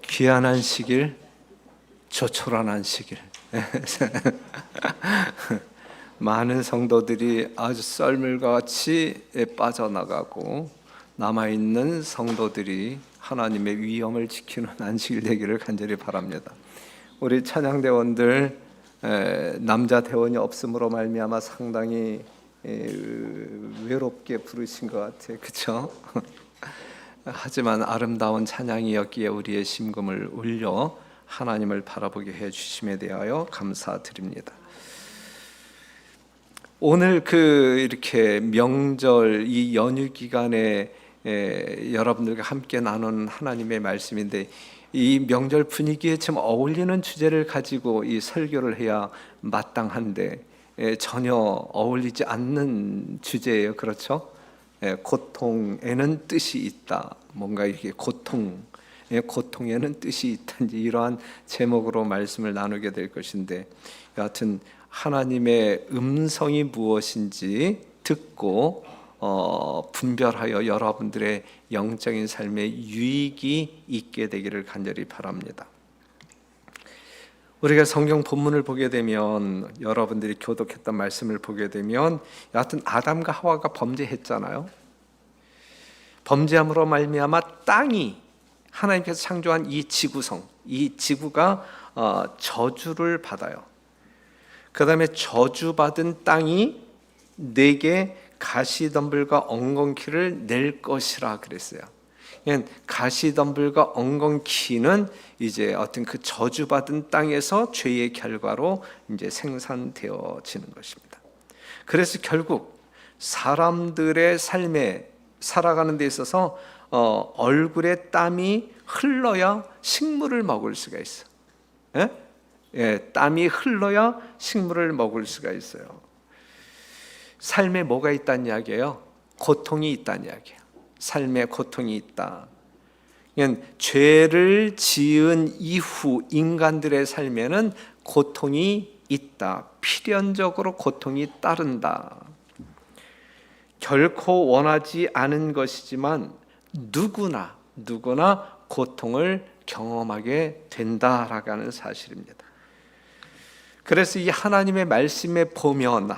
귀한 안식일, 조촐한 안식일. 많은 성도들이 아주 썰물과 같이 빠져나가고 남아있는 성도들이 하나님의 위엄을 지키는 안식일 되기를 간절히 바랍니다. 우리 찬양대원들 남자 대원이 없음으로 말미암아 상당히 외롭게 부르신 것 같아요. 그렇죠? 하지만 아름다운 찬양이었기에 우리의 심금을 울려 하나님을 바라보게 해주심에 대하여 감사드립니다. 오늘 이렇게 명절 이 연휴 기간에 여러분들과 함께 나눈 하나님의 말씀인데, 이 명절 분위기에 참 어울리는 주제를 가지고 이 설교를 해야 마땅한데 전혀 어울리지 않는 주제예요. 그렇죠? 고통에는 뜻이 있다. 뭔가 이렇게 고통에는 뜻이 있다든지 이러한 제목으로 말씀을 나누게 될 것인데, 여하튼 하나님의 음성이 무엇인지 듣고 분별하여 여러분들의 영적인 삶에 유익이 있게 되기를 간절히 바랍니다. 우리가 성경 본문을 보게 되면, 여러분들이 교독했던 말씀을 보게 되면, 여하튼 아담과 하와가 범죄했잖아요. 범죄함으로 말미암아 땅이, 하나님께서 창조한 이 지구성, 이 지구가 저주를 받아요. 그 다음에 저주받은 땅이 내게 가시덤불과 엉겅퀴를 낼 것이라 그랬어요. 가시덤불과 엉겅퀴는 이제 어떤 그 저주받은 땅에서 죄의 결과로 이제 생산되어지는 것입니다. 그래서 결국 사람들의 삶에 살아가는 데 있어서 얼굴에 땀이 흘러야 식물을 먹을 수가 있어. 땀이 흘러야 식물을 먹을 수가 있어요. 삶에 뭐가 있다는 이야기예요? 고통이 있다는 이야기예요. 삶에 고통이 있다. 죄를 지은 이후 인간들의 삶에는 고통이 있다. 필연적으로 고통이 따른다. 결코 원하지 않은 것이지만 누구나 고통을 경험하게 된다라고 하는 사실입니다. 그래서 이 하나님의 말씀에 보면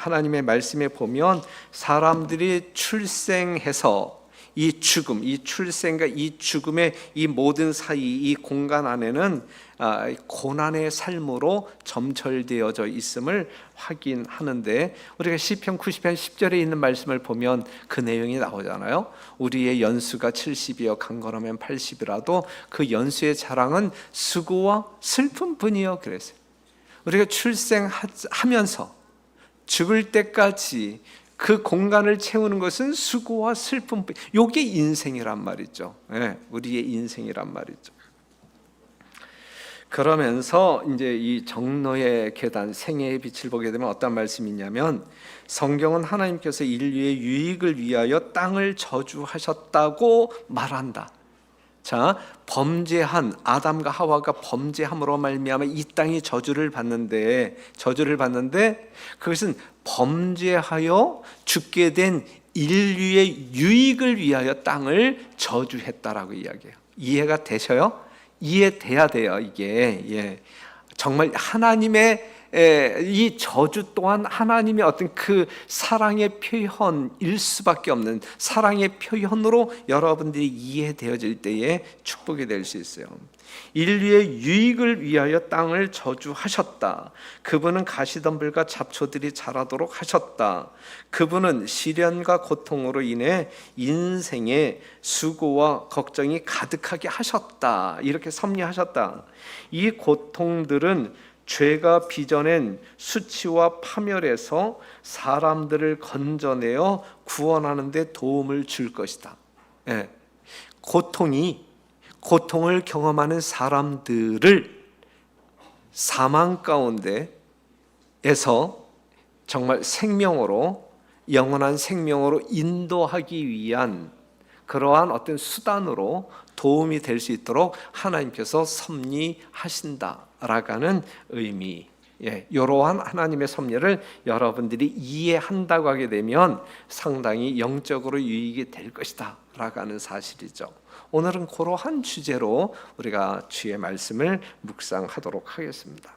사람들이 출생해서 이 죽음, 이 출생과 이 죽음의 이 모든 사이, 이 공간 안에는 고난의 삶으로 점철되어져 있음을 확인하는데, 우리가 시편 90편 10절에 있는 말씀을 보면 그 내용이 나오잖아요. 우리의 연수가 70이여 강건하면 80이라도 그 연수의 자랑은 수고와 슬픔뿐이요 그랬어요. 우리가 출생하면서 죽을 때까지 그 공간을 채우는 것은 수고와 슬픔뿐. 이게 인생이란 말이죠. 우리의 인생이란 말이죠. 그러면서 이제 이 정노의 계단, 생애의 빛을 보게 되면 어떤 말씀이 있냐면, 성경은 하나님께서 인류의 유익을 위하여 땅을 저주하셨다고 말한다. 자, 범죄한 아담과 하와가 범죄함으로 말미암아 이 땅이 저주를 받는데 그것은 범죄하여 죽게 된 인류의 유익을 위하여 땅을 저주했다라고 이야기해요. 이해가 되셔요? 이해돼야 돼요. 이게 정말 하나님의 이 저주 또한 하나님의 어떤 그 사랑의 표현일 수밖에 없는 사랑의 표현으로 여러분들이 이해되어질 때에 축복이 될 수 있어요. 인류의 유익을 위하여 땅을 저주하셨다. 그분은 가시덤불과 잡초들이 자라도록 하셨다. 그분은 시련과 고통으로 인해 인생에 수고와 걱정이 가득하게 하셨다. 이렇게 섭리하셨다. 이 고통들은 죄가 빚어낸 수치와 파멸에서 사람들을 건져내어 구원하는 데 도움을 줄 것이다. 고통을 경험하는 사람들을 사망 가운데에서 정말 생명으로, 영원한 생명으로 인도하기 위한 그러한 어떤 수단으로 도움이 될 수 있도록 하나님께서 섭리하신다라고 하는 의미입니다. 이러한 하나님의 섭리를 여러분들이 이해한다고 하게 되면 상당히 영적으로 유익이 될 것이다 라고 하는 사실이죠. 오늘은 그러한 주제로 우리가 주의 말씀을 묵상하도록 하겠습니다.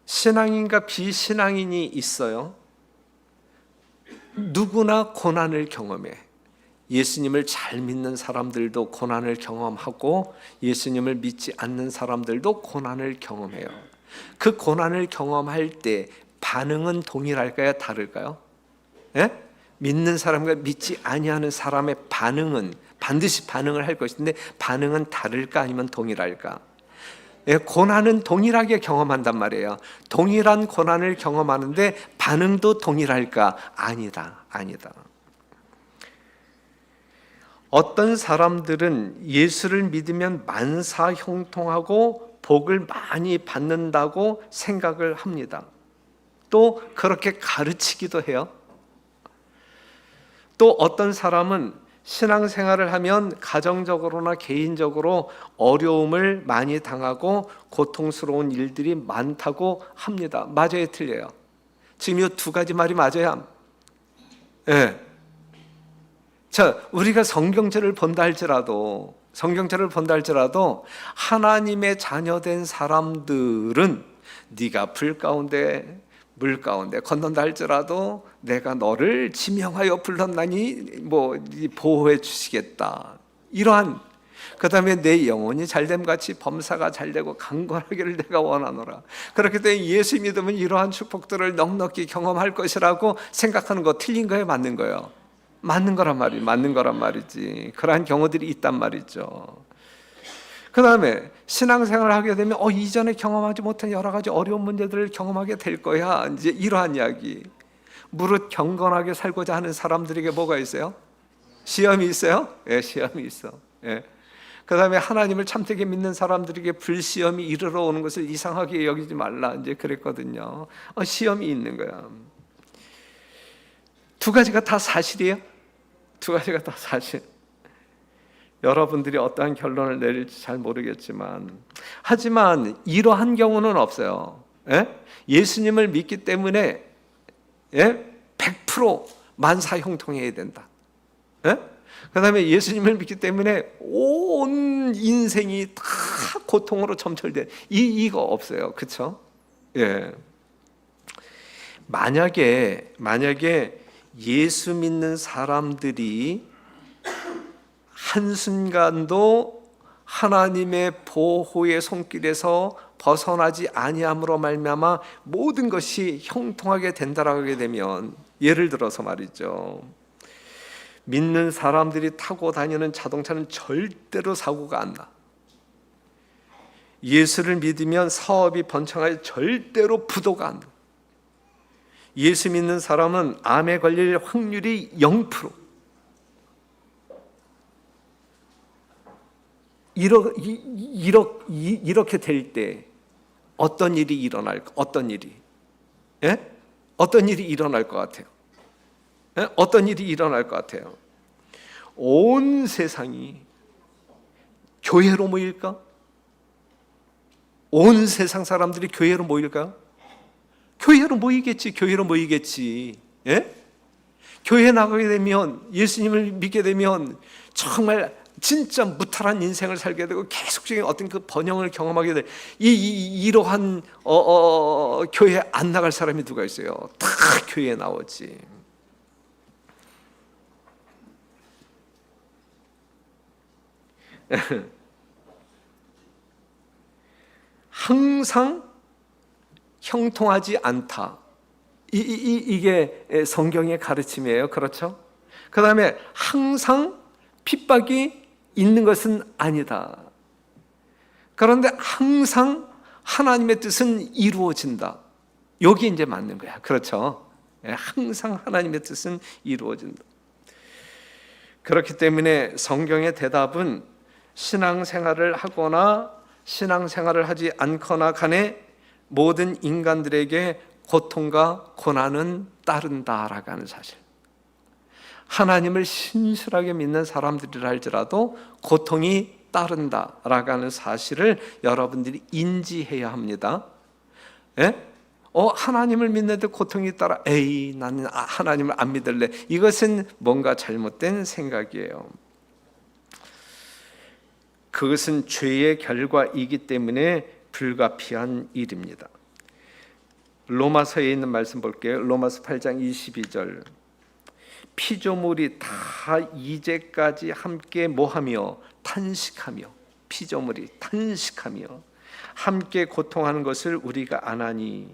신앙인과 비신앙인이 있어요. 누구나 고난을 경험해. 예수님을 잘 믿는 사람들도 고난을 경험하고 예수님을 믿지 않는 사람들도 고난을 경험해요. 그 고난을 경험할 때 반응은 동일할까요? 다를까요? 예? 믿는 사람과 믿지 아니하는 사람의 반응은 반드시 반응을 할 것인데 반응은 다를까 아니면 동일할까? 고난은 동일하게 경험한단 말이에요. 동일한 고난을 경험하는데 반응도 동일할까? 아니다. 어떤 사람들은 예수를 믿으면 만사형통하고 복을 많이 받는다고 생각을 합니다. 또 그렇게 가르치기도 해요. 또 어떤 사람은 신앙생활을 하면 가정적으로나 개인적으로 어려움을 많이 당하고 고통스러운 일들이 많다고 합니다. 맞아요, 틀려요? 지금 이 두 가지 말이 맞아요? 네. 자, 우리가 성경책을 본다 할지라도 하나님의 자녀된 사람들은 네가 불 가운데 물 가운데 건넌다 할지라도 내가 너를 지명하여 불렀나니 보호해 주시겠다. 이러한 그다음에 내 영혼이 잘됨 같이 범사가 잘되고 강건하기를 내가 원하노라. 그렇기 때문에 예수 믿으면 이러한 축복들을 넉넉히 경험할 것이라고 생각하는 거 틀린 거예요, 맞는 거예요? 맞는 거란 말이지. 그러한 경우들이 있단 말이죠. 그 다음에 신앙생활을 하게 되면 이전에 경험하지 못한 여러 가지 어려운 문제들을 경험하게 될 거야. 이제 이러한 이야기. 무릇 경건하게 살고자 하는 사람들에게 뭐가 있어요? 시험이 있어요? 시험이 있어. 그 다음에 하나님을 참되게 믿는 사람들에게 불시험이 이르러 오는 것을 이상하게 여기지 말라. 이제 그랬거든요. 시험이 있는 거야. 두 가지가 다 사실이에요? 두 가지가 다 사실. 여러분들이 어떠한 결론을 내릴지 잘 모르겠지만 하지만 이러한 경우는 없어요. 예수님을 믿기 때문에 100% 만사형통해야 된다. 그 다음에 예수님을 믿기 때문에 온 인생이 다 고통으로 점철돼. 이거 없어요. 그렇죠? 만약에 예수 믿는 사람들이 한순간도 하나님의 보호의 손길에서 벗어나지 아니함으로 말미암아 모든 것이 형통하게 된다라고 하게 되면, 예를 들어서 말이죠, 믿는 사람들이 타고 다니는 자동차는 절대로 사고가 안 나. 예수를 믿으면 사업이 번창하여 절대로 부도가 안 나. 예수 믿는 사람은 암에 걸릴 확률이 0%. 이렇게 될 때 어떤 일이 일어날까? 어떤 일이 일어날 것 같아요? 어떤 일이 일어날 것 같아요? 온 세상이 교회로 모일까? 온 세상 사람들이 교회로 모일까? 교회로 모이겠지. 교회 나가게 되면, 예수님을 믿게 되면 정말 진짜 무탈한 인생을 살게 되고 계속적인 어떤 그 번영을 경험하게 돼. 이러한 교회 안 나갈 사람이 누가 있어요? 다 교회에 나오지. 항상 형통하지 않다. 이게 성경의 가르침이에요. 그렇죠? 그 다음에 항상 핍박이 있는 것은 아니다. 그런데 항상 하나님의 뜻은 이루어진다. 여기 이제 맞는 거야. 그렇죠? 항상 하나님의 뜻은 이루어진다. 그렇기 때문에 성경의 대답은 신앙생활을 하거나 신앙생활을 하지 않거나 간에 모든 인간들에게 고통과 고난은 따른다라고 하는 사실. 하나님을 신실하게 믿는 사람들이라 할지라도 고통이 잇따른다라고 하는 사실을 여러분들이 인지해야 합니다. 예? 하나님을 믿는데 고통이 따라 에이 나는 하나님을 안 믿을래. 이것은 뭔가 잘못된 생각이에요. 그것은 죄의 결과이기 때문에 불가피한 일입니다. 로마서에 있는 말씀 볼게요. 로마서 8장 22절. 피조물이 다 이제까지 함께 뭐하며 탄식하며, 피조물이 탄식하며 함께 고통하는 것을 우리가 아나니,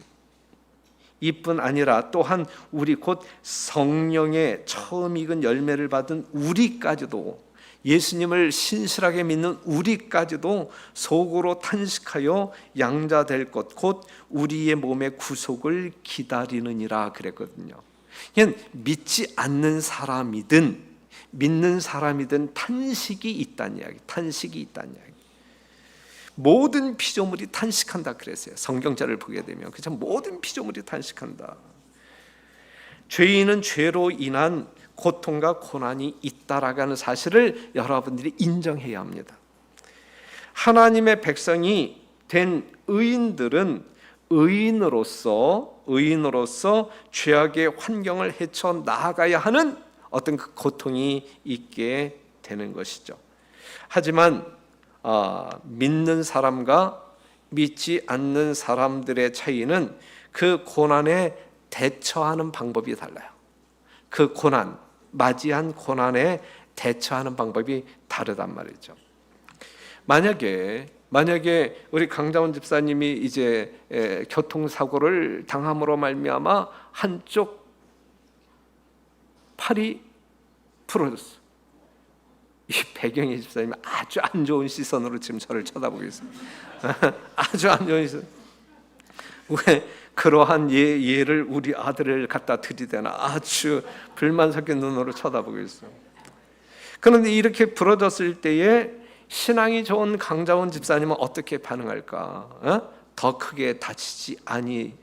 이뿐 아니라 또한 우리 곧 성령의 처음 익은 열매를 받은 우리까지도, 예수님을 신실하게 믿는 우리까지도 속으로 탄식하여 양자될 것 곧 우리의 몸의 구속을 기다리느니라 그랬거든요. 그냥 믿지 않는 사람이든 믿는 사람이든 탄식이 있다는 이야기, 탄식이 있다는 이야기. 모든 피조물이 탄식한다 그랬어요. 성경자를 보게 되면 그죠? 모든 피조물이 탄식한다. 죄인은 죄로 인한 고통과 고난이 있다라고 하는 사실을 여러분들이 인정해야 합니다. 하나님의 백성이 된 의인들은 의인으로서 죄악의 환경을 헤쳐 나아가야 하는 어떤 그 고통이 있게 되는 것이죠. 하지만 믿는 사람과 믿지 않는 사람들의 차이는 그 고난에 대처하는 방법이 달라요. 그 고난, 맞이한 고난에 대처하는 방법이 다르단 말이죠. 만약에 우리 강자원 집사님이 이제 교통사고를 당함으로 말미암아 한쪽 팔이 부러졌어. 이 배경의 집사님이 아주 안 좋은 시선으로 지금 저를 쳐다보고 있어요. 아주 안 좋은 시선. 왜 그러한 예를 우리 아들을 갖다 들이대나 아주 불만 섞인 눈으로 쳐다보고 있어요. 그런데 이렇게 부러졌을 때에 신앙이 좋은 강자원 집사님은 어떻게 반응할까? 더 크게 다치지 아니,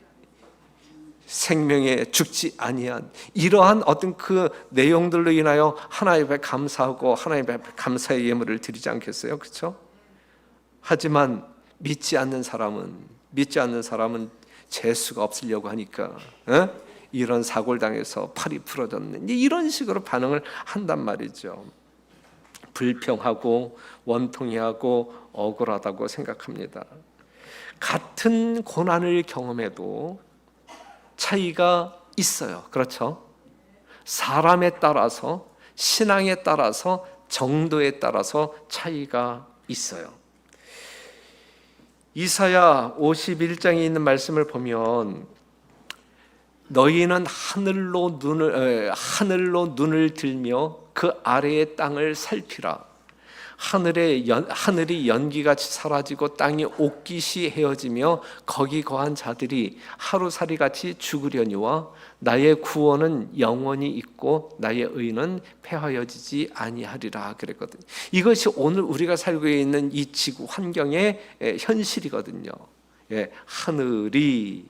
생명에 죽지 아니한 이러한 어떤 그 내용들로 인하여 하나님 앞에 감사하고 하나님 앞에 감사의 예물을 드리지 않겠어요? 그렇죠? 하지만 믿지 않는 사람은 재수가 없으려고 하니까 이런 사고를 당해서 팔이 부러졌네, 이런 식으로 반응을 한단 말이죠. 불평하고 원통해하고 억울하다고 생각합니다. 같은 고난을 경험해도 차이가 있어요. 그렇죠? 사람에 따라서, 신앙에 따라서, 정도에 따라서 차이가 있어요. 이사야 51장에 있는 말씀을 보면 너희는 하늘로 눈을 들며 그 아래의 땅을 살피라. 하늘이 연기같이 사라지고 땅이 옥깃이 헤어지며 거기 거한 자들이 하루살이같이 죽으려니와 나의 구원은 영원히 있고 나의 의는 폐하여지지 아니하리라 그랬거든요. 이것이 오늘 우리가 살고 있는 이 지구 환경의 현실이거든요. 하늘이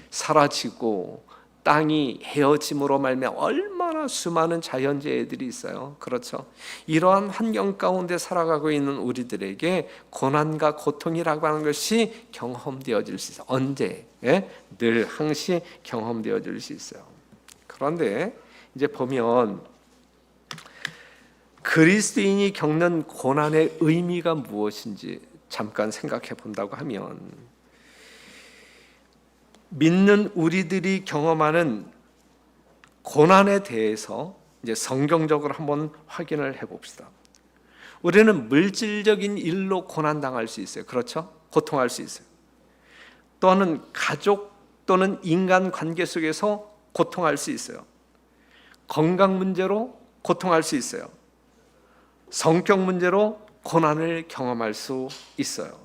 사라지고 땅이 헤어짐으로 말미암아 얼마나 수많은 자연재해들이 있어요. 그렇죠? 이러한 환경 가운데 살아가고 있는 우리들에게 고난과 고통이라고 하는 것이 경험되어질 수 있어요. 언제? 늘 항시 경험되어질 수 있어요. 그런데 이제 보면 그리스도인이 겪는 고난의 의미가 무엇인지 잠깐 생각해 본다고 하면, 믿는 우리들이 경험하는 고난에 대해서 이제 성경적으로 한번 확인을 해봅시다. 우리는 물질적인 일로 고난당할 수 있어요. 그렇죠? 고통할 수 있어요. 또는 가족 또는 인간 관계 속에서 고통할 수 있어요. 건강 문제로 고통할 수 있어요. 성격 문제로 고난을 경험할 수 있어요.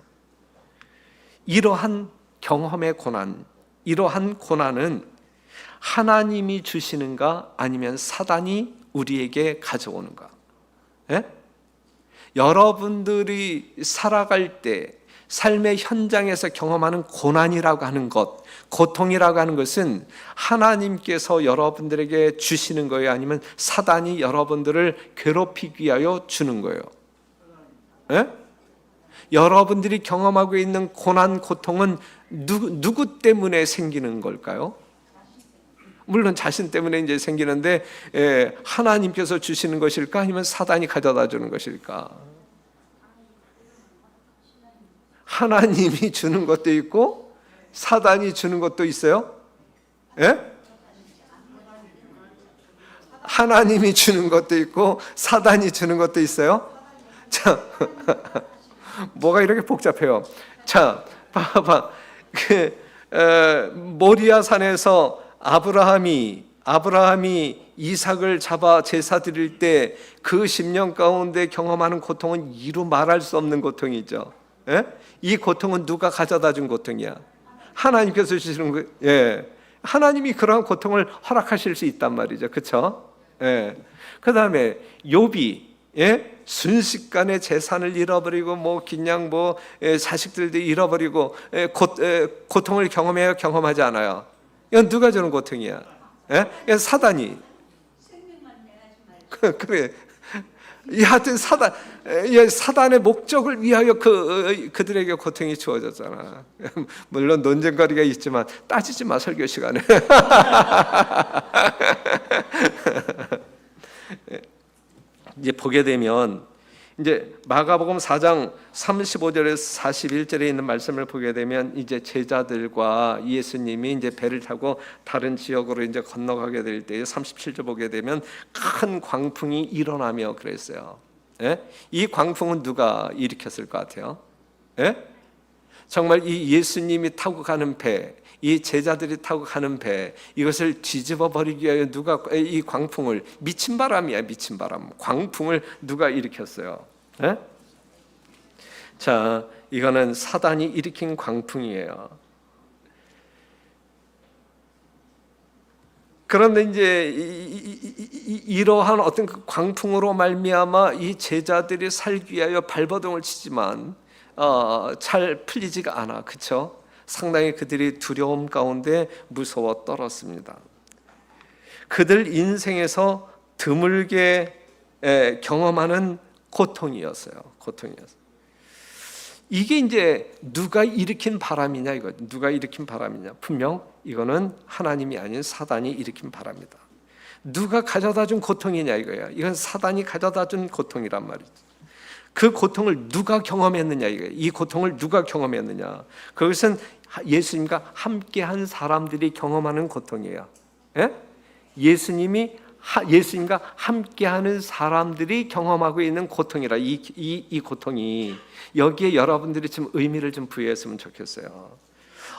이러한 경험의 고난, 이러한 고난은 하나님이 주시는가 아니면 사단이 우리에게 가져오는가? 여러분들이 살아갈 때 삶의 현장에서 경험하는 고난이라고 하는 것, 고통이라고 하는 것은 하나님께서 여러분들에게 주시는 거예요? 아니면 사단이 여러분들을 괴롭히기 위하여 주는 거예요? 예? 여러분들이 경험하고 있는 고난, 고통은 누구 때문에 생기는 걸까요? 물론 자신 때문에 이제 생기는데 하나님께서 주시는 것일까? 아니면 사단이 가져다 주는 것일까? 하나님이 주는 것도 있고 사단이 주는 것도 있어요. 예? 하나님이 주는 것도 있고 사단이 주는 것도 있어요. 자, 뭐가 이렇게 복잡해요? 자, 봐봐. 모리아 산에서 아브라함이 이삭을 잡아 제사 드릴 때 그 10년 가운데 경험하는 고통은 이루 말할 수 없는 고통이죠. 예? 이 고통은 누가 가져다 준 고통이야? 하나님께서 주시는 거. 예. 하나님이 그러한 고통을 허락하실 수 있단 말이죠. 그렇죠? 예. 그다음에 욥이 순식간에 재산을 잃어버리고 그냥 자식들도 잃어버리고 고통을 경험해요, 경험하지 않아요? 이건 누가 주는 고통이야? 이건 사단이. 그래. 하여튼 사단의 목적을 위하여 그들에게 고통이 주어졌잖아. 물론 논쟁거리가 있지만 따지지 마, 설교 시간에. 이제 보게 되면 이제 마가복음 4장 35절에서 41절에 있는 말씀을 보게 되면 이제 제자들과 예수님이 이제 배를 타고 다른 지역으로 이제 건너가게 될 때 37절 보게 되면 큰 광풍이 일어나며 그랬어요. 예? 이 광풍은 누가 일으켰을 것 같아요? 예? 정말 이 예수님이 타고 가는 배, 이 제자들이 타고 가는 배, 이것을 뒤집어 버리기 위하여 누가 이 광풍을, 미친 바람이야, 미친 바람. 광풍을 누가 일으켰어요? 예? 자, 이거는 사단이 일으킨 광풍이에요. 그런데 이제 이러한 어떤 그 광풍으로 말미암아 이 제자들이 살기 위하여 발버둥을 치지만 잘 풀리지가 않아. 그렇죠? 상당히 그들이 두려움 가운데 무서워 떨었습니다. 그들 인생에서 드물게 경험하는 고통이었어요. 이게 이제 누가 일으킨 바람이냐, 이거 누가 일으킨 바람이냐? 분명 이거는 하나님이 아닌 사단이 일으킨 바람이다. 누가 가져다 준 고통이냐 이거야. 이건 사단이 가져다 준 고통이란 말이지. 그 고통을 누가 경험했느냐 이거야. 이 고통을 누가 경험했느냐? 그것은 예수님과 함께한 사람들이 경험하는 고통이에요. 예? 예수님과 함께하는 사람들이 경험하고 있는 고통이라 이 고통이 여기에 여러분들이 좀 의미를 좀 부여했으면 좋겠어요.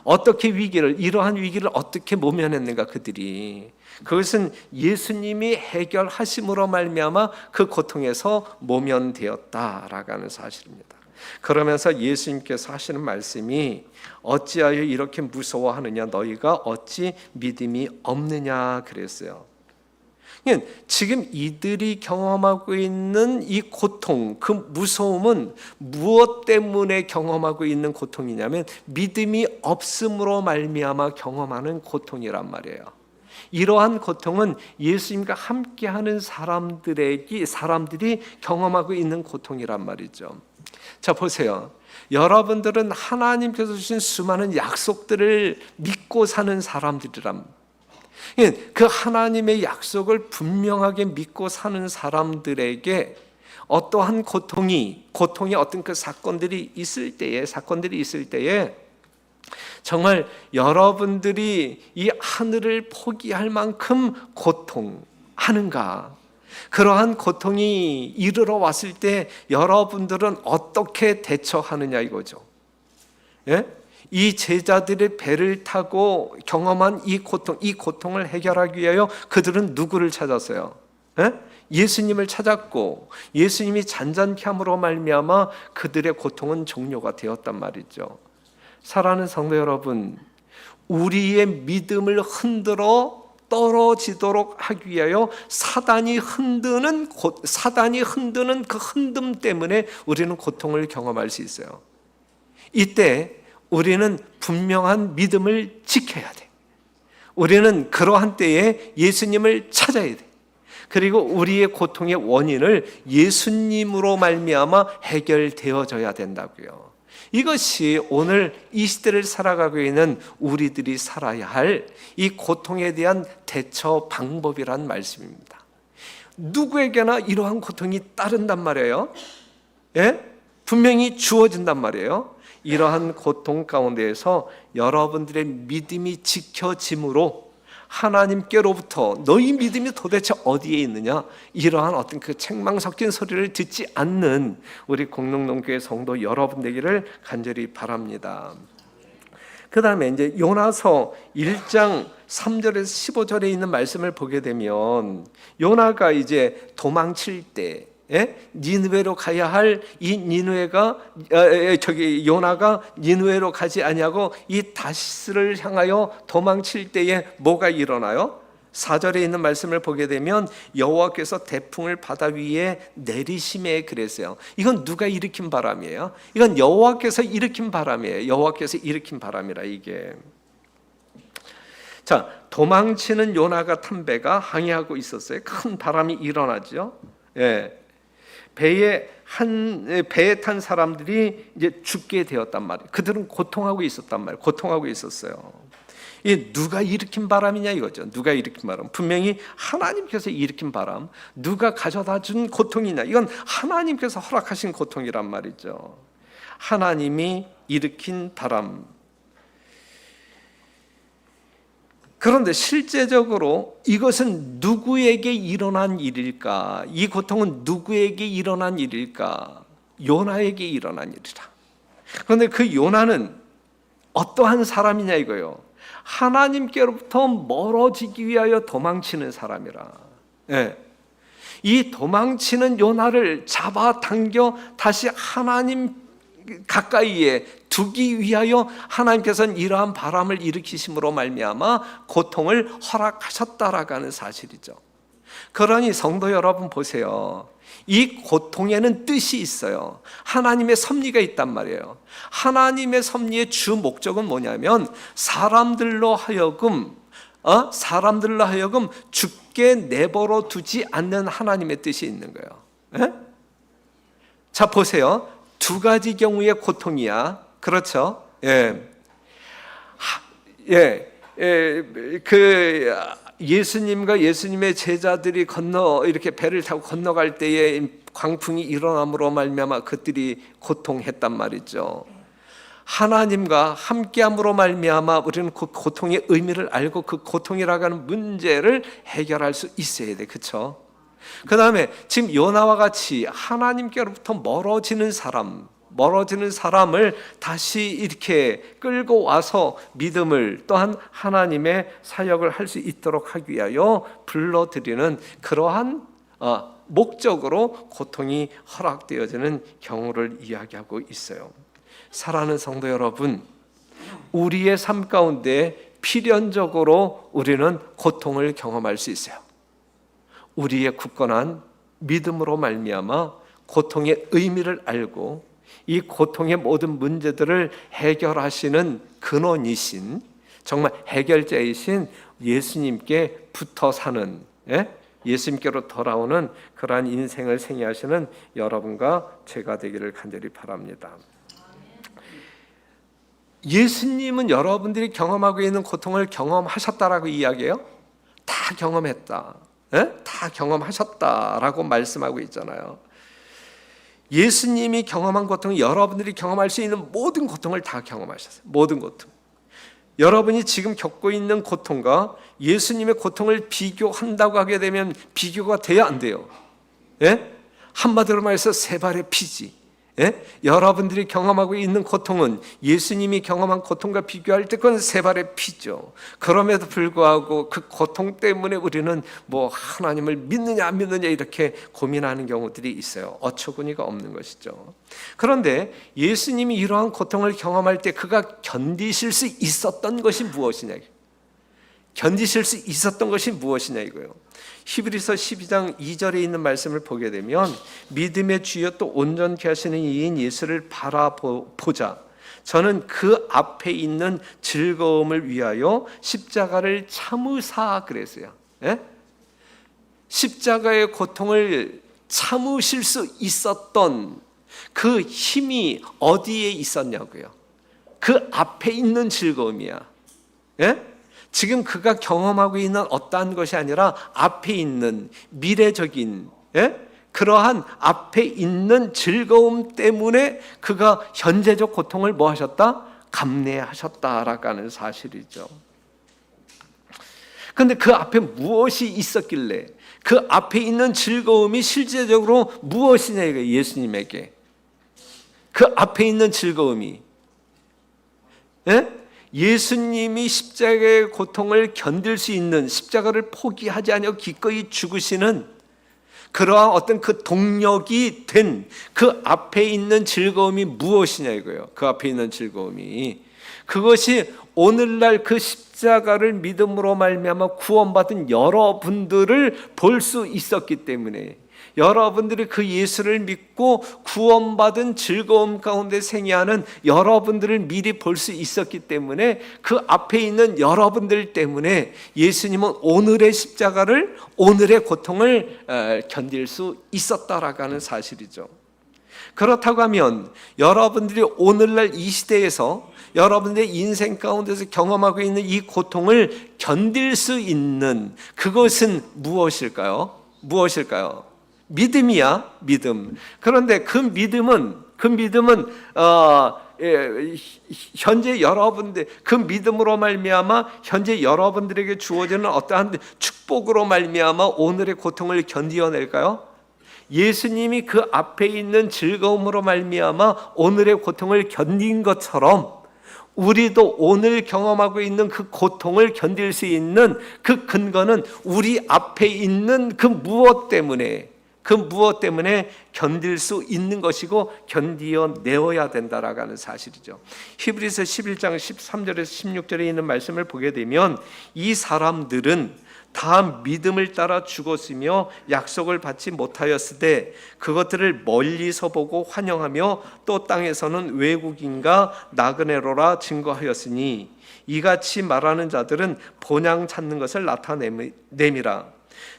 어떻게 이러한 위기를 어떻게 모면했는가 그들이. 그것은 예수님이 해결하심으로 말미암아 그 고통에서 모면되었다라고 하는 사실입니다. 그러면서 예수님께서 하시는 말씀이 어찌하여 이렇게 무서워하느냐, 너희가 어찌 믿음이 없느냐 그랬어요. 지금 이들이 경험하고 있는 이 고통, 그 무서움은 무엇 때문에 경험하고 있는 고통이냐면 믿음이 없음으로 말미암아 경험하는 고통이란 말이에요. 이러한 고통은 예수님과 함께하는 사람들이 경험하고 있는 고통이란 말이죠. 자, 보세요. 여러분들은 하나님께서 주신 수많은 약속들을 믿고 사는 사람들이란, 그 하나님의 약속을 분명하게 믿고 사는 사람들에게 어떠한 고통이 어떤 그 사건들이 있을 때에 정말 여러분들이 이 하늘을 포기할 만큼 고통하는가? 그러한 고통이 이르러 왔을 때 여러분들은 어떻게 대처하느냐 이거죠. 예? 이 제자들의 배를 타고 경험한 이 고통을 해결하기 위하여 그들은 누구를 찾았어요? 예? 예수님을 찾았고 예수님이 잔잔케 함으로 말미암아 그들의 고통은 종료가 되었단 말이죠. 사랑하는 성도 여러분, 우리의 믿음을 흔들어 떨어지도록 하기 위하여 사단이 흔드는 그 흔듦 때문에 우리는 고통을 경험할 수 있어요. 이때 우리는 분명한 믿음을 지켜야 돼. 우리는 그러한 때에 예수님을 찾아야 돼. 그리고 우리의 고통의 원인을 예수님으로 말미암아 해결되어져야 된다고요. 이것이 오늘 이 시대를 살아가고 있는 우리들이 살아야 할 이 고통에 대한 대처 방법이란 말씀입니다. 누구에게나 이러한 고통이 따른단 말이에요. 예? 분명히 주어진단 말이에요. 이러한 고통 가운데에서 여러분들의 믿음이 지켜짐으로 하나님께로부터 너희 믿음이 도대체 어디에 있느냐, 이러한 어떤 그 책망 섞인 소리를 듣지 않는 우리 공동농교회 성도 여러분 되기를 간절히 바랍니다. 그 다음에 이제 요나서 1장 3절에서 15절에 있는 말씀을 보게 되면 요나가 이제 도망칠 때 니느웨로 가야 할 이 니느웨가 요나가 니느웨로 가지 아니하고 이 다시스를 향하여 도망칠 때에 뭐가 일어나요? 4절에 있는 말씀을 보게 되면 여호와께서 태풍을 바다 위에 내리심에 그랬어요. 이건 누가 일으킨 바람이에요? 이건 여호와께서 일으킨 바람이에요. 여호와께서 일으킨 바람이라 이게. 자, 도망치는 요나가 탄 배가 항해하고 있었어요. 큰 바람이 일어나죠. 예. 배에 탄 사람들이 이제 죽게 되었단 말이에요. 그들은 고통하고 있었단 말이에요. 고통하고 있었어요. 이 누가 일으킨 바람이냐 이거죠. 누가 일으킨 바람? 분명히 하나님께서 일으킨 바람. 누가 가져다 준 고통이냐? 이건 하나님께서 허락하신 고통이란 말이죠. 하나님이 일으킨 바람. 그런데 실제적으로 이것은 누구에게 일어난 일일까? 이 고통은 누구에게 일어난 일일까? 요나에게 일어난 일이라. 그런데 그 요나는 어떠한 사람이냐 이거요. 하나님께로부터 멀어지기 위하여 도망치는 사람이라. 예. 이 도망치는 요나를 잡아당겨 다시 하나님 가까이에 두기 위하여 하나님께서는 이러한 바람을 일으키심으로 말미암아 고통을 허락하셨다라고 하는 사실이죠. 그러니 성도 여러분 보세요. 이 고통에는 뜻이 있어요. 하나님의 섭리가 있단 말이에요. 하나님의 섭리의 주 목적은 뭐냐면 사람들로 하여금 죽게 내버려 두지 않는 하나님의 뜻이 있는 거예요. 에? 자 보세요. 두 가지 경우의 고통이야. 그렇죠? 예. 그 예수님과 예수님의 제자들이 이렇게 배를 타고 건너갈 때에 광풍이 일어남으로 말미암아 그들이 고통했단 말이죠. 하나님과 함께함으로 말미암아 우리는 그 고통의 의미를 알고 그 고통이라고 하는 문제를 해결할 수 있어야 돼. 그렇죠? 그 다음에 지금 요나와 같이 하나님께로부터 멀어지는 사람을 다시 이렇게 끌고 와서 믿음을 또한 하나님의 사역을 할 수 있도록 하기 위하여 불러들이는 그러한 목적으로 고통이 허락되어지는 경우를 이야기하고 있어요. 사랑하는 성도 여러분, 우리의 삶 가운데 필연적으로 우리는 고통을 경험할 수 있어요. 우리의 굳건한 믿음으로 말미암아 고통의 의미를 알고 이 고통의 모든 문제들을 해결하시는 근원이신 정말 해결자이신 예수님께 붙어 사는 예수님께로 돌아오는 그러한 인생을 생애하시는 여러분과 제가 되기를 간절히 바랍니다. 예수님은 여러분들이 경험하고 있는 고통을 경험하셨다라고 이야기해요? 다 경험했다. 다 경험하셨다라고 말씀하고 있잖아요. 예수님이 경험한 고통은 여러분들이 경험할 수 있는 모든 고통을 다 경험하셨어요. 모든 고통. 여러분이 지금 겪고 있는 고통과 예수님의 고통을 비교한다고 하게 되면 비교가 돼야 안 돼요. 한마디로 말해서 세 발의 피지. 여러분들이 경험하고 있는 고통은 예수님이 경험한 고통과 비교할 때 그건 세 발의 피죠. 그럼에도 불구하고 그 고통 때문에 우리는 뭐 하나님을 믿느냐 안 믿느냐 이렇게 고민하는 경우들이 있어요. 어처구니가 없는 것이죠. 그런데 예수님이 이러한 고통을 경험할 때 그가 견디실 수 있었던 것이 무엇이냐? 견디실 수 있었던 것이 무엇이냐 이거예요. 히브리서 12장 2절에 있는 말씀을 보게 되면 믿음의 주여 또 온전케 하시는 이인 예수를 바라보자. 저는 그 앞에 있는 즐거움을 위하여 십자가를 참으사 그랬어요. 십자가의 고통을 참으실 수 있었던 그 힘이 어디에 있었냐고요? 그 앞에 있는 즐거움이야. 예? 지금 그가 경험하고 있는 어떠한 것이 아니라 앞에 있는 미래적인, 예? 그러한 앞에 있는 즐거움 때문에 그가 현재적 고통을 뭐 하셨다? 감내하셨다라고 하는 사실이죠. 그런데 그 앞에 무엇이 있었길래 그 앞에 있는 즐거움이 실제적으로 무엇이냐 이거예요. 예수님에게 그 앞에 있는 즐거움이, 예? 예수님이 십자가의 고통을 견딜 수 있는, 십자가를 포기하지 않고 기꺼이 죽으시는 그러한 어떤 그 동력이 된 그 앞에 있는 즐거움이 무엇이냐 이거예요. 그 앞에 있는 즐거움이, 그것이 오늘날 그 십자가를 믿음으로 말미암아 구원받은 여러분들을 볼 수 있었기 때문에, 여러분들이 그 예수를 믿고 구원받은 즐거움 가운데 생애하는 여러분들을 미리 볼 수 있었기 때문에, 그 앞에 있는 여러분들 때문에 예수님은 오늘의 십자가를, 오늘의 고통을 견딜 수 있었다라고 하는 사실이죠. 그렇다고 하면 여러분들이 오늘날 이 시대에서 여러분들의 인생 가운데서 경험하고 있는 이 고통을 견딜 수 있는 그것은 무엇일까요? 무엇일까요? 믿음이야, 믿음. 그런데 그 믿음은 현재 여러분들, 그 믿음으로 말미암아 현재 여러분들에게 주어지는 어떠한 축복으로 말미암아 오늘의 고통을 견디어낼까요? 예수님이 그 앞에 있는 즐거움으로 말미암아 오늘의 고통을 견딘 것처럼 우리도 오늘 경험하고 있는 그 고통을 견딜 수 있는 그 근거는 우리 앞에 있는 그 무엇 때문에 견딜 수 있는 것이고 견디어내어야 된다라고 하는 사실이죠. 히브리서 11장 13절에서 16절에 있는 말씀을 보게 되면 이 사람들은 다 믿음을 따라 죽었으며 약속을 받지 못하였으되 그것들을 멀리서 보고 환영하며 또 땅에서는 외국인과 나그네로라 증거하였으니 이같이 말하는 자들은 본향 찾는 것을 나타내미라.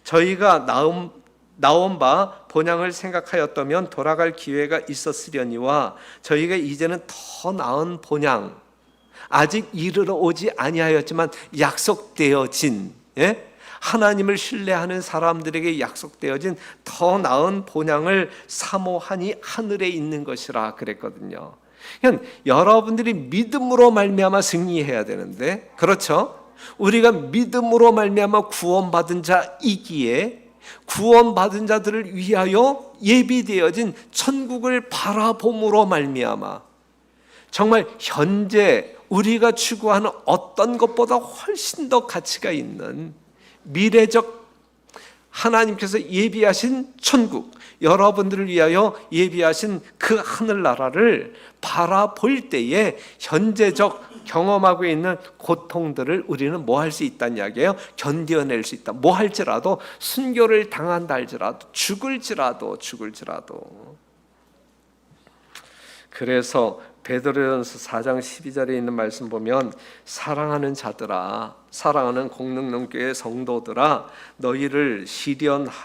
저희가 나온 바 본향을 생각하였다면 돌아갈 기회가 있었으려니와 저희가 이제는 더 나은 본향, 아직 이르러 오지 아니하였지만 약속되어진, 예? 하나님을 신뢰하는 사람들에게 약속되어진 더 나은 본향을 사모하니 하늘에 있는 것이라 그랬거든요. 그러니까 여러분들이 믿음으로 말미암아 승리해야 되는데, 그렇죠? 우리가 믿음으로 말미암아 구원받은 자이기에 구원받은 자들을 위하여 예비되어진 천국을 바라봄으로 말미암아 정말 현재 우리가 추구하는 어떤 것보다 훨씬 더 가치가 있는 미래적 하나님께서 예비하신 천국, 여러분들을 위하여 예비하신 그 하늘나라를 바라볼 때에 현재적 경험하고 있는 고통들을 우리는 뭐 할 수 있다는 이야기예요? 견뎌낼 수 있다. 뭐 할지라도, 순교를 당한다 할지라도, 죽을지라도. 그래서 베드로전서 4장 12절에 있는 말씀 보면 사랑하는 자들아, 사랑하는 공릉농교의 성도들아, 너희를 시련하려고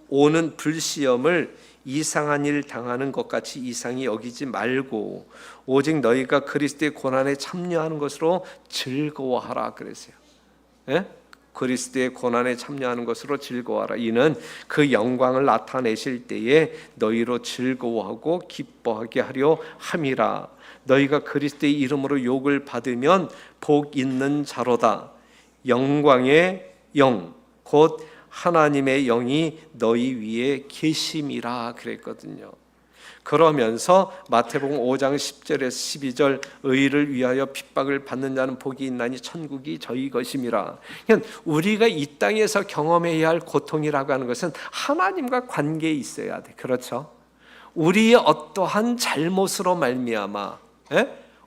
오는 불시험을 이상한 일 당하는 것 같이 이상히 여기지 말고 오직 너희가 그리스도의 고난에 참여하는 것으로 즐거워하라 그랬어요. 예? 그리스도의 고난에 참여하는 것으로 즐거워하라. 이는 그 영광을 나타내실 때에 너희로 즐거워하고 기뻐하게 하려 함이라. 너희가 그리스도의 이름으로 욕을 받으면 복 있는 자로다. 영광의 영 곧 하나님의 영이 너희 위에 계심이라 그랬거든요. 그러면서 마태복음 5장 10절에서 12절 의를 위하여 핍박을 받는 자는 복이 있나니 천국이 저희 것임이라. 그러니까 우리가 이 땅에서 경험해야 할 고통이라고 하는 것은 하나님과 관계에 있어야 돼. 그렇죠? 우리의 어떠한 잘못으로 말미암아,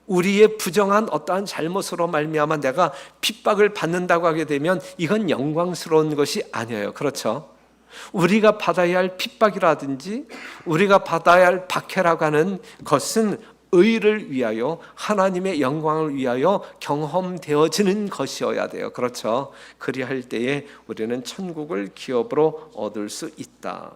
우리의 부정한 어떠한 잘못으로 말미암아 내가 핍박을 받는다고 하게 되면 이건 영광스러운 것이 아니에요. 그렇죠? 우리가 받아야 할 핍박이라든지 우리가 받아야 할 박해라고 하는 것은 의를 위하여 하나님의 영광을 위하여 경험되어지는 것이어야 돼요. 그렇죠? 그리할 때에 우리는 천국을 기업으로 얻을 수 있다.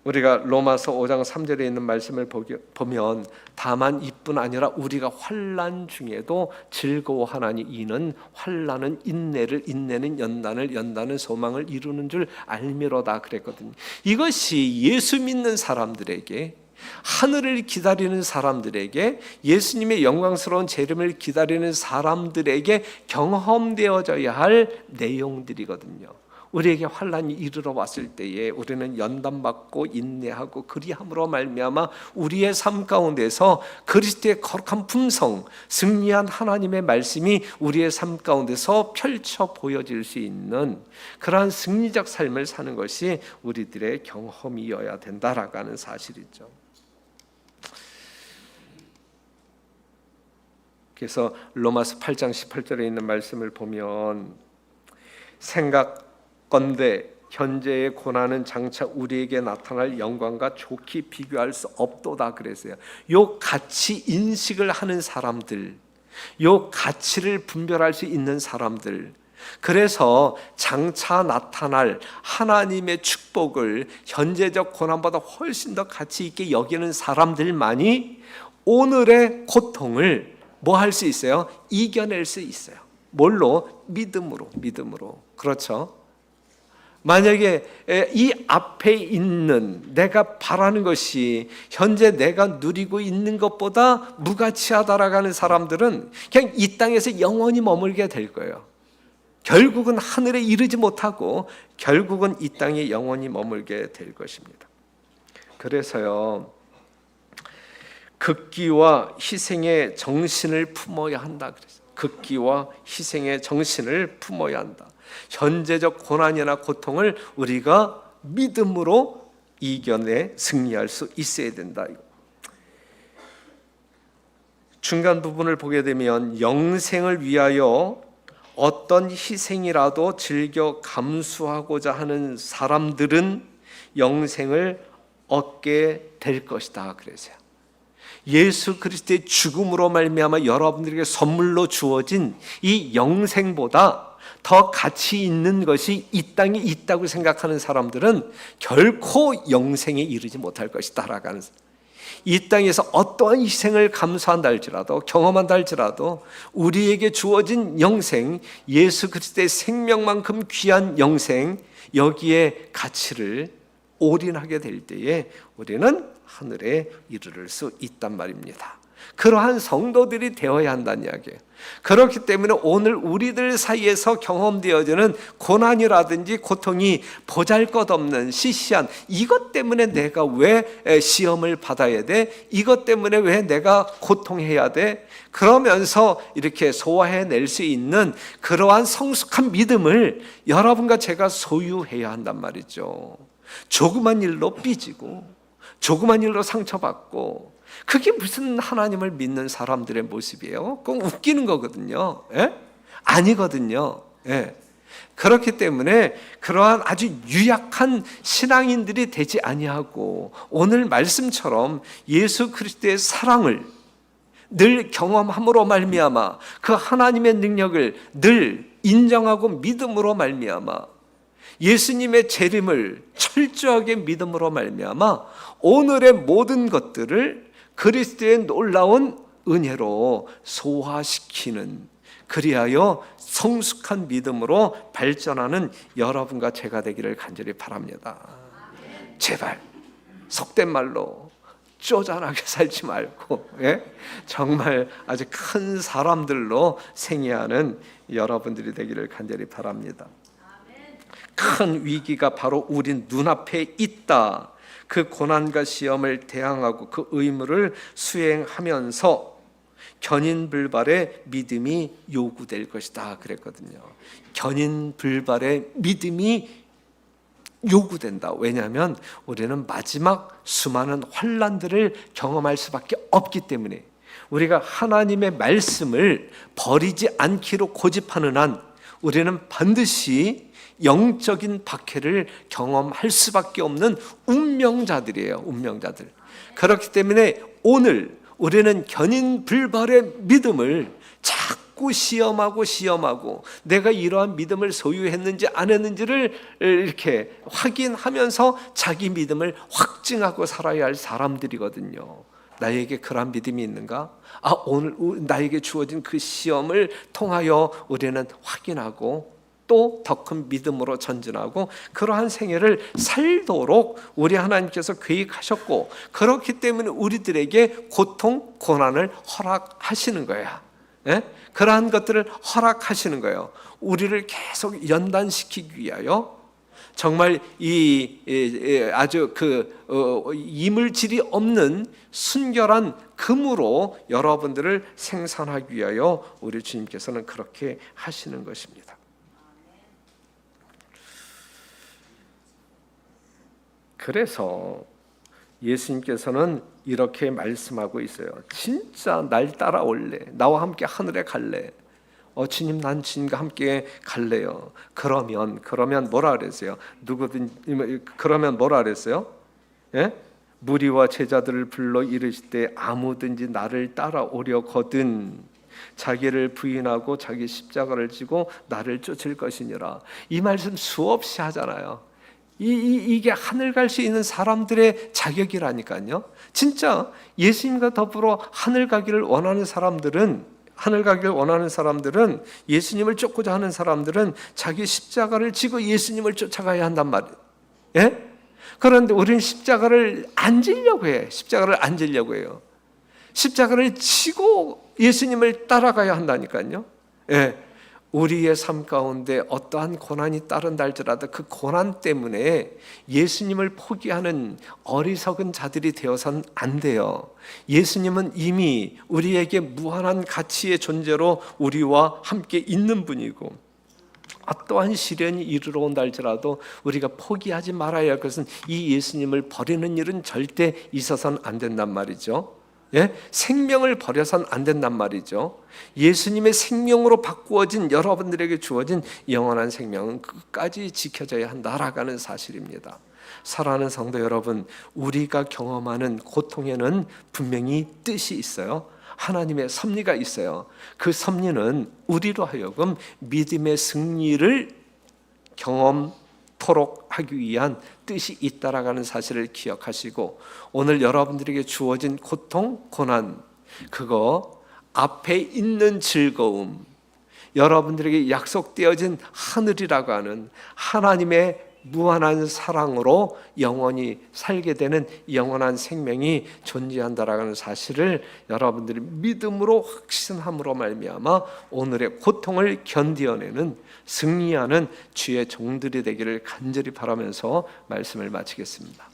우리가 로마서 5장 3절에 있는 말씀을 보면 다만 이뿐 아니라 우리가 환난 중에도 즐거워하나니 이는 환난은 인내를, 인내는 연단을, 연단은 소망을 이루는 줄 알미로다 그랬거든요. 이것이 예수 믿는 사람들에게, 하늘을 기다리는 사람들에게, 예수님의 영광스러운 재림을 기다리는 사람들에게 경험되어져야 할 내용들이거든요. 우리에게 환난이 이르러 왔을 때에 우리는 연단받고 인내하고 그리함으로 말미암아 우리의 삶 가운데서 그리스도의 거룩한 품성, 승리한 하나님의 말씀이 우리의 삶 가운데서 펼쳐 보여질 수 있는 그러한 승리적 삶을 사는 것이 우리들의 경험이어야 된다라고 하는 사실이죠. 그래서 로마서 8장 18절에 있는 말씀을 보면 생각건대 현재의 고난은 장차 우리에게 나타날 영광과 좋게 비교할 수 없도다 그랬어요. 요 가치 인식을 하는 사람들, 요 가치를 분별할 수 있는 사람들, 그래서 장차 나타날 하나님의 축복을 현재적 고난보다 훨씬 더 가치 있게 여기는 사람들만이 오늘의 고통을 뭐 할 수 있어요? 이겨낼 수 있어요. 뭘로? 믿음으로. 그렇죠? 만약에 이 앞에 있는 내가 바라는 것이 현재 내가 누리고 있는 것보다 무가치하다라고 하는 사람들은 그냥 이 땅에서 영원히 머물게 될 거예요. 결국은 하늘에 이르지 못하고 결국은 이 땅에 영원히 머물게 될 것입니다. 그래서요, 극기와 희생의 정신을 품어야 한다 그랬어요. 극기와 희생의 정신을 품어야 한다. 현재적 고난이나 고통을 우리가 믿음으로 이겨내 승리할 수 있어야 된다. 중간 부분을 보게 되면 영생을 위하여 어떤 희생이라도 즐겨 감수하고자 하는 사람들은 영생을 얻게 될 것이다 그랬어요. 예수 그리스도의 죽음으로 말미암아 여러분들에게 선물로 주어진 이 영생보다 더 가치 있는 것이 이 땅에 있다고 생각하는 사람들은 결코 영생에 이르지 못할 것이다 라고 하는, 이 땅에서 어떠한 희생을 감수한다 할지라도, 경험한다 할지라도 우리에게 주어진 영생, 예수 그리스도의 생명만큼 귀한 영생, 여기에 가치를 올인하게 될 때에 우리는 하늘에 이르를 수 있단 말입니다. 그러한 성도들이 되어야 한다는 이야기예요. 그렇기 때문에 오늘 우리들 사이에서 경험되어지는 고난이라든지 고통이 보잘것없는 시시한, 이것 때문에 내가 왜 시험을 받아야 돼? 이것 때문에 왜 내가 고통해야 돼? 그러면서 이렇게 소화해낼 수 있는 그러한 성숙한 믿음을 여러분과 제가 소유해야 한단 말이죠. 조그만 일로 삐지고 조그만 일로 상처받고, 그게 무슨 하나님을 믿는 사람들의 모습이에요? 그건 웃기는 거거든요. 예? 아니거든요. 예. 그렇기 때문에 그러한 아주 유약한 신앙인들이 되지 아니하고 오늘 말씀처럼 예수 그리스도의 사랑을 늘 경험함으로 말미암아 그 하나님의 능력을 늘 인정하고 믿음으로 말미암아 예수님의 재림을 철저하게 믿음으로 말미암아 오늘의 모든 것들을 그리스도의 놀라운 은혜로 소화시키는, 그리하여 성숙한 믿음으로 발전하는 여러분과 제가 되기를 간절히 바랍니다. 제발 속된 말로 쪼잔하게 살지 말고, 예? 정말 아주 큰 사람들로 생애하는 여러분들이 되기를 간절히 바랍니다. 큰 위기가 바로 우리 눈앞에 있다. 그 고난과 시험을 대항하고 그 의무를 수행하면서 견인불발의 믿음이 요구될 것이다 그랬거든요. 견인불발의 믿음이 요구된다. 왜냐하면 우리는 마지막 수많은 환난들을 경험할 수밖에 없기 때문에, 우리가 하나님의 말씀을 버리지 않기로 고집하는 한 우리는 반드시 영적인 박해를 경험할 수밖에 없는 운명자들이에요. 운명자들. 그렇기 때문에 오늘 우리는 견인불발의 믿음을 자꾸 시험하고 내가 이러한 믿음을 소유했는지 안 했는지를 이렇게 확인하면서 자기 믿음을 확증하고 살아야 할 사람들이거든요. 나에게 그런 믿음이 있는가? 오늘 나에게 주어진 그 시험을 통하여 우리는 확인하고 또 더 큰 믿음으로 전진하고 그러한 생애를 살도록 우리 하나님께서 계획하셨고, 그렇기 때문에 우리들에게 고통, 고난을 허락하시는 거야. 예? 그러한 것들을 허락하시는 거예요. 우리를 계속 연단시키기 위하여. 정말 아주 이물질이 없는 순결한 금으로 여러분들을 생산하기 위하여 우리 주님께서는 그렇게 하시는 것입니다. 그래서 예수님께서는 이렇게 말씀하고 있어요. 진짜 날 따라올래? 나와 함께 하늘에 갈래? 주님, 난 주님과 함께 갈래요. 그러면 뭐라 그랬어요? 그러면 뭐라 그랬어요? 예? 무리와 제자들을 불러 이르시되 아무든지 나를 따라오려거든 자기를 부인하고 자기 십자가를 지고 나를 쫓을 것이니라. 이 말씀 수없이 하잖아요. 이게 하늘 갈 수 있는 사람들의 자격이라니까요. 진짜 예수님과 더불어 하늘 가기를 원하는 사람들은, 예수님을 쫓고자 하는 사람들은 자기 십자가를 지고 예수님을 쫓아가야 한단 말이에요. 예? 그런데 우리는 십자가를 안 지려고 해요. 십자가를 지고 예수님을 따라가야 한다니까요. 예. 우리의 삶 가운데 어떠한 고난이 따른다 할지라도 그 고난 때문에 예수님을 포기하는 어리석은 자들이 되어서는 안 돼요. 예수님은 이미 우리에게 무한한 가치의 존재로 우리와 함께 있는 분이고, 어떠한 시련이 이르러 온다 할지라도 우리가 포기하지 말아야 할 것은 이 예수님을 버리는 일은 절대 있어서는 안 된단 말이죠. 예? 생명을 버려서는 안 된단 말이죠. 예수님의 생명으로 바꾸어진 여러분들에게 주어진 영원한 생명은 끝까지 지켜져야 한다라는 사실입니다. 사랑하는 성도 여러분, 우리가 경험하는 고통에는 분명히 뜻이 있어요. 하나님의 섭리가 있어요. 그 섭리는 우리로 하여금 믿음의 승리를 경험토록 하기 위한 뜻이 있다라는 사실을 기억하시고, 오늘 여러분들에게 주어진 고통, 고난, 그거 앞에 있는 즐거움, 여러분들에게 약속되어진 하늘이라고 하는 하나님의 무한한 사랑으로 영원히 살게 되는 영원한 생명이 존재한다라는 사실을 여러분들이 믿음으로 확신함으로 말미암아 오늘의 고통을 견디어내는, 승리하는 주의 종들이 되기를 간절히 바라면서 말씀을 마치겠습니다.